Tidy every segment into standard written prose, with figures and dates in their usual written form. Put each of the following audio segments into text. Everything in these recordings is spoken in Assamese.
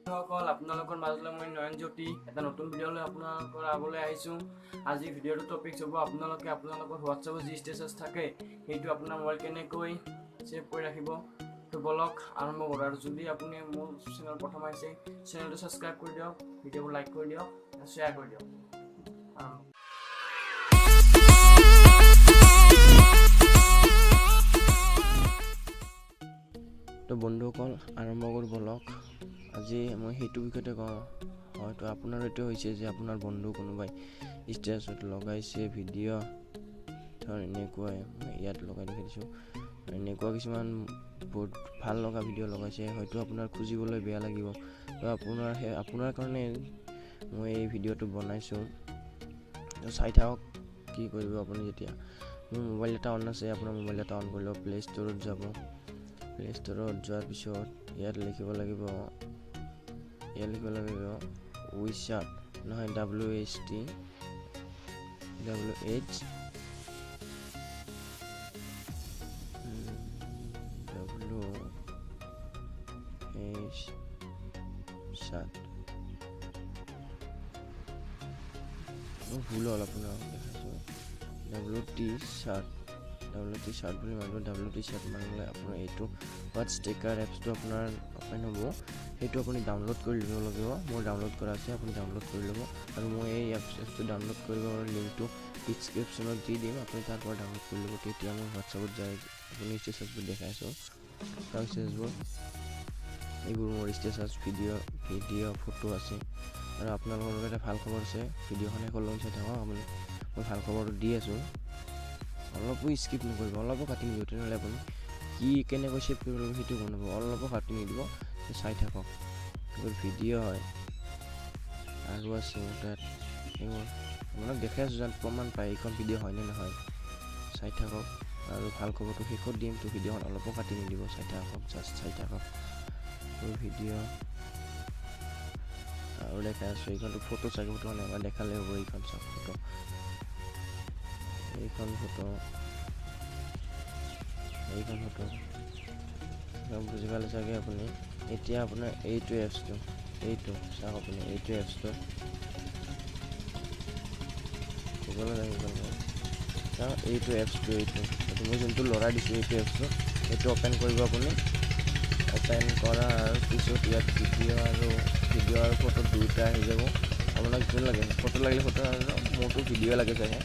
সকল আপোনালোকৰ মাজলৈ মই নয়ন জ্যোতি এটা নতুন ভিডিঅ' লৈ আপোনালোকৰ আগলৈ আহিছোঁ। আজি ভিডিঅ'টো টপিক হ'ব আপোনালোকৰ হোৱাটছআপত যি ষ্টেটাছ থাকে সেইটো আপোনাৰ মোবাইল কেনেকৈ সেভ কৰি ৰাখিব। তো বলক আৰম্ভ কৰোঁ। আৰু যদি আপুনি মোৰ চেনেল প্ৰথম আহিছে চেনেলটো ছাবস্ক্ৰাইব কৰি দিয়ক, ভিডিঅ'বোৰ লাইক কৰি দিয়ক, শ্বেয়াৰ কৰি দিয়ক। তো বন্ধুসকল আৰম্ভ কৰোঁ বলক। আজি মই সেইটো বিষয়তে কওঁ। হয়তো আপোনাৰ এইটো হৈছে যে আপোনাৰ বন্ধু কোনোবাই ষ্টেটাছত লগাইছে ভিডিঅ' ধৰ এনেকুৱাই মই ইয়াত লগাই দেখিছোঁ, এনেকুৱা কিছুমান বহুত ভাল লগা ভিডিঅ' লগাইছে, হয়তো আপোনাৰ খুজিবলৈ বেয়া লাগিব। তো আপোনাৰ কাৰণে মই এই ভিডিঅ'টো বনাইছোঁ। তো চাই থাকক কি কৰিব আপুনি। যেতিয়া মোৰ মোবাইল এটা অন আছে, আপোনাৰ মোবাইল এটা অন কৰি লওক, প্লে' ষ্ট'ৰত যাব। প্লে' ষ্ট'ৰত যোৱাৰ পিছত ইয়াত লিখিব লাগিব উইচাট, নহয় WHT ভুল হ'ল আপোনাৰ দেখাইছোঁ WT চাৰ্ট বুলি মাৰিব। WT চাৰ্ট মাৰিলে আপোনাৰ এইটো হোৱাটছ ষ্টিকাৰ এপছটো আপোনাৰ অপেন হ'ব। সেইটো আপুনি ডাউনলোড কৰি ল'ব লাগিব। মোৰ ডাউনলোড কৰা আছে, আপুনি ডাউনলোড কৰি ল'ব। আৰু মই এই এপছটো ডাউনলোড কৰিবৰ লিংকটো ডিছক্ৰিপশ্যনত দি দিম, আপুনি তাৰ পৰা ডাউনলোড কৰি ল'ব। তেতিয়া মই হোৱাটছআপত যায় আপুনি ষ্টেটাছবোৰ দেখাইছোঁ। ষ্টেটাছবোৰ এইবোৰ মোৰ ষ্টেটাছ ভিডিঅ' ফটো আছে। আৰু আপোনালোকৰ লগত এটা ভাল খবৰ আছে, ভিডিঅ'খন শেষলৈ চাই থাকক। আপুনি মই ভাল খবৰটো দি আছোঁ, অলপো স্কিপ নকৰিব, অলপো কাটি নিদিব। তেনেহ'লে আপুনি কি কেনেকৈ ছেভ কৰিব লাগিব সেইটো গম নাপাব। অলপো কাটি নিদিব, চাই থাকক। এইবোৰ ভিডিঅ' হয় আৰু আছে তাত, এইবোৰ আপোনাক দেখাই আছোঁ যেন প্ৰমাণ পায় এইখন ভিডিঅ' হয়নে নহয়। চাই থাকক আৰু ভাল খবৰটো শেষত দিম। তো ভিডিঅ'খন অলপো কাটি নিদিব, চাই থাকক, জাষ্ট চাই থাকক। এইবোৰ ভিডিঅ' আৰু দেখাই আছোঁ। এইখনটো ফটো চাগে, ফটো মানে এবাৰ দেখালে হ'ব। এইখন চাওক ফটো, এইখন ফটো বুজি পালে চাগে আপুনি। এতিয়া আপোনাৰ এইটো এপছটো, এইটো চাওক আপুনি, এইটো এপছটো চাওক, এইটো এপছটো এইটো মই যোনটো লৰাই দিছোঁ এইটো এপছটো, এইটো অ'পেন কৰিব আপুনি। অ'পেন কৰাৰ পিছত ইয়াত ভিডিঅ' আৰু ফটো দুয়োটা আহি যাব। আপোনাক যোন লাগে, ফটো লাগিলে ফটো, আৰু মোৰতো ভিডিঅ' লাগে চাগে।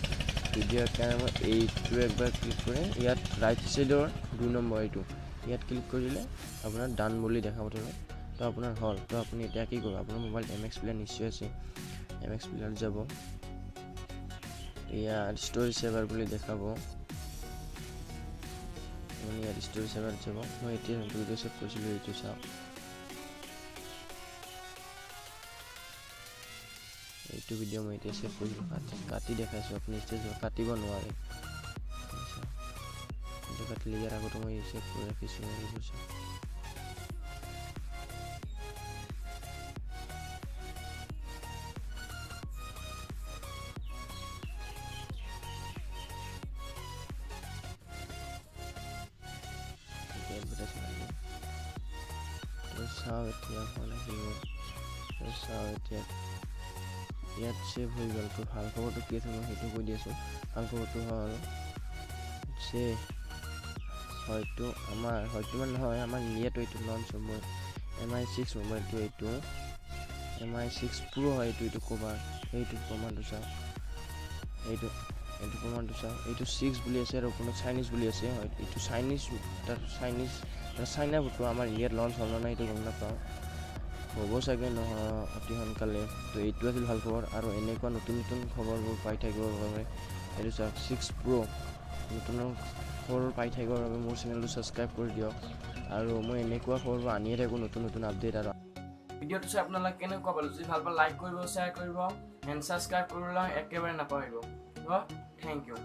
ভিডিঅ'ৰ কাৰণে মই এইটো একবাৰ ক্লিক কৰি ইয়াত ৰাইট ছাইডৰ 2 নম্বৰ এইটো ইয়াত ক্লিক কৰিলে আপোনাৰ ডান বুলি দেখা পাব। তো আপোনাৰ হ'ল। তো আপুনি এতিয়া কি কৰিব, আপোনাৰ মোবাইল MX প্লেয়াৰ নিশ্চয় আছে, MX প্লেয়াৰত যাব। ইয়াত ষ্ট'ৰেজ ছেভাৰ বুলি দেখাব, আপুনি ইয়াত ষ্ট'ৰেজ ছেভাৰত যাব। মই এতিয়া ভিডিঅ' ছেভ কৰিছিলোঁ, এইটো চাওক। এইটো ভিডিঅ' মই এতিয়া ছেভ কৰিছিলোঁ, কাটি দেখাইছোঁ। আপুনি ষ্টেজ কাটিব নোৱাৰে, এইটো কাটিলে ইয়াৰ আগতে মই ছেভ কৰি ৰাখিছোঁ। এইবোৰ চাওক, চাওঁ এতিয়া ইয়াত ছেভ হৈ গ'ল। তো ভাল খবৰটো কি আছে মই সেইটো কৈ দি আছোঁ। ভাল খবৰটো হ'ল যে হয়তো মানে নহয়, আমাৰ ইয়াতো এইটো লঞ্চ হ'ব। MI6 মোবাইলটো, এইটো MI6 Pro হয়। এইটো কভাৰ, সেইটো প্ৰমাণটো চাওক, এইটো প্ৰমাণটো চাওক। এইটো 6 বুলি আছে আৰু কোনো চাইনিজ বুলি আছে। হয়, এইটো চাইনা ফটো আমাৰ ইয়াত লঞ্চ হ'ল নাই সেইটো গম নাপাওঁ, হ'ব চাগে নহয় অতি সোনকালে। তো এইটো আছিল ভাল খবৰ। আৰু এনেকুৱা নতুন খবৰবোৰ পাই থাকিবৰ বাবে এইটো চাওক 6 Pro নতুন খবৰ পাই থাকিবৰ বাবে মোৰ চেনেলটো ছাবস্ক্ৰাইব কৰি দিয়ক। আৰু মই এনেকুৱা খবৰবোৰ আনিয়ে থাকোঁ, নতুন আপডেট। আৰু ভিডিঅ'টো চাই আপোনালোকে কেনেকুৱা পালে, যদি ভাল পালে লাইক কৰিব, শ্বেয়াৰ কৰিব, এণ্ড ছাবস্ক্ৰাইব কৰিবলৈ একেবাৰে নাপাহৰিব। Thank U.